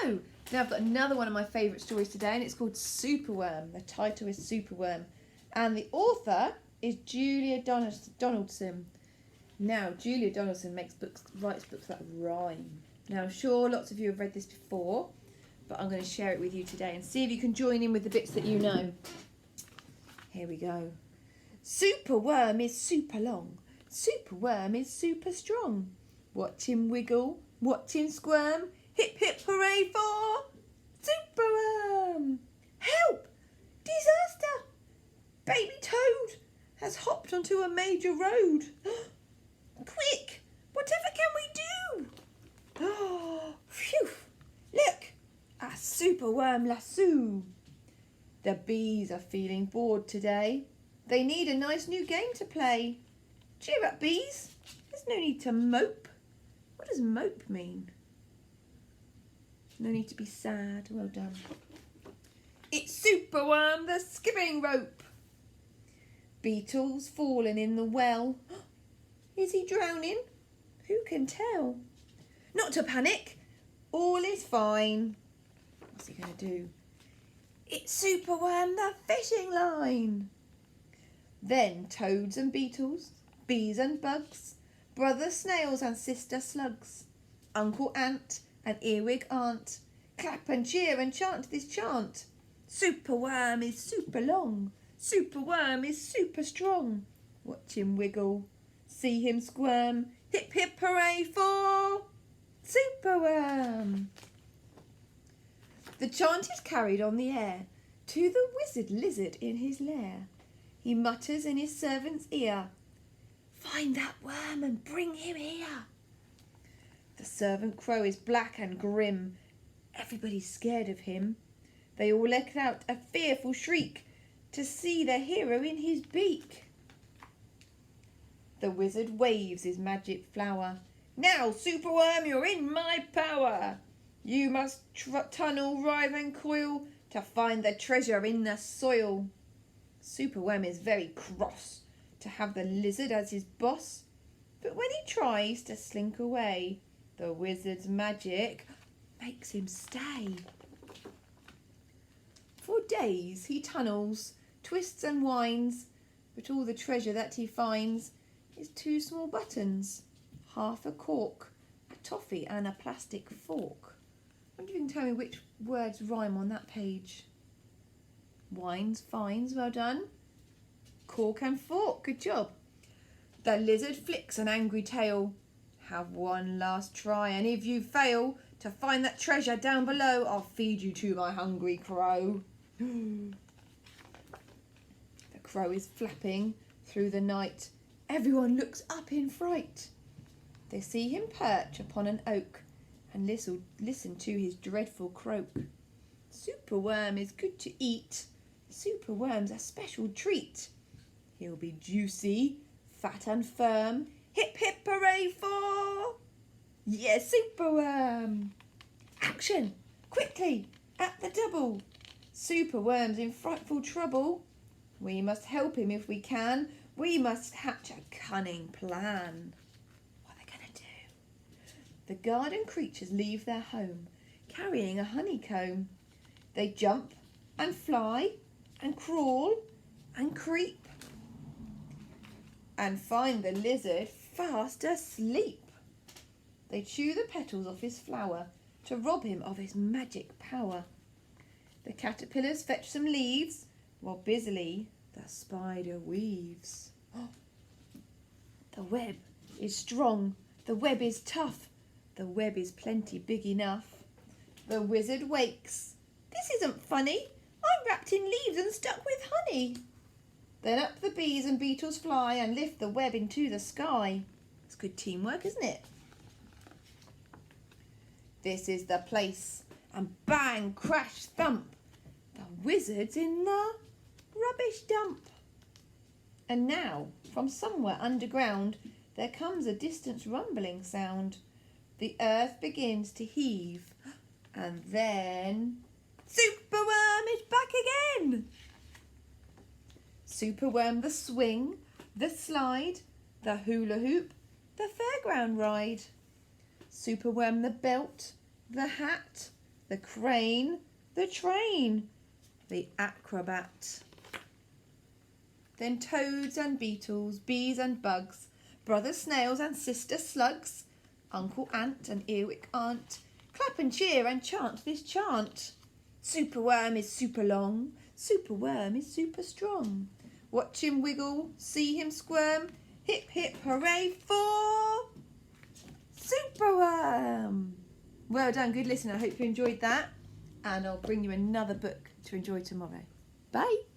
Hello! Now I've got another one of my favourite stories today, and it's called Superworm. The title is Superworm, and the author is Julia Donaldson. Now, Julia Donaldson writes books that rhyme. Now, I'm sure lots of you have read this before, but I'm going to share it with you today and see if you can join in with the bits that you know. Here we go. Superworm is super long. Superworm is super strong. Watch him wiggle, watch him squirm. Hip hip hooray for Superworm! Help! Disaster! Baby Toad has hopped onto a major road. Quick! Whatever can we do? Oh, phew! Look! A Superworm lasso. The bees are feeling bored today. They need a nice new game to play. Cheer up, bees. There's no need to mope. What does mope mean? No need to be sad. Well done. It's Superworm, the skipping rope. Beetle's fallen in the well. Is he drowning? Who can tell? Not to panic. All is fine. What's he going to do? It's Superworm, the fishing line. Then toads and beetles, bees and bugs, brother snails and sister slugs, Uncle Ant and earwig aunt, clap and cheer and chant this chant. Superworm is super long. Superworm is super strong. Watch him wiggle, see him squirm. Hip hip hooray for Superworm. The chant is carried on the air to the wizard lizard in his lair. He mutters in his servant's ear, find that worm and bring him here. The servant crow is black and grim. Everybody's scared of him. They all let out a fearful shriek to see their hero in his beak. The wizard waves his magic flower. Now, Superworm, you're in my power. You must tunnel, writhe and coil to find the treasure in the soil. Superworm is very cross to have the lizard as his boss, but when he tries to slink away, the wizard's magic makes him stay. For days he tunnels, twists and winds, but all the treasure that he finds is 2 small buttons, half a cork, a toffee and a plastic fork. I wonder if you can tell me which words rhyme on that page. Winds, finds, well done. Cork and fork, good job. The lizard flicks an angry tail. Have one last try, and if you fail to find that treasure down below, I'll feed you to my hungry crow. The crow is flapping through the night. Everyone looks up in fright. They see him perch upon an oak and listen to his dreadful croak. Superworm is good to eat. Superworm's a special treat. He'll be juicy, fat and firm. Hip hip hooray for yes, Superworm. Action! Quickly! At the double! Superworm's in frightful trouble. We must help him if we can. We must hatch a cunning plan. What are they going to do? The garden creatures leave their home, carrying a honeycomb. They jump and fly and crawl and creep and find the lizard fast asleep. They chew the petals off his flower to rob him of his magic power. The caterpillars fetch some leaves while busily the spider weaves. The web is strong, the web is tough, the web is plenty big enough. The wizard wakes. This isn't funny. I'm wrapped in leaves and stuck with honey. Then up the bees and beetles fly and lift the web into the sky. It's good teamwork, isn't it? This is the place. And bang, crash, thump. The wizard's in the rubbish dump. And now, from somewhere underground, there comes a distant rumbling sound. The earth begins to heave. And then Superworm is back again! Superworm the swing, the slide, the hula hoop, the fairground ride. Superworm the belt, the hat, the crane, the train, the acrobat. Then toads and beetles, bees and bugs, brother snails and sister slugs, uncle ant and earwig aunt, clap and cheer and chant this chant. Superworm is super long, superworm is super strong. Watch him wiggle, see him squirm, hip hip hooray for Superworm. Well done, good listener. I hope you enjoyed that, and I'll bring you another book to enjoy tomorrow. Bye.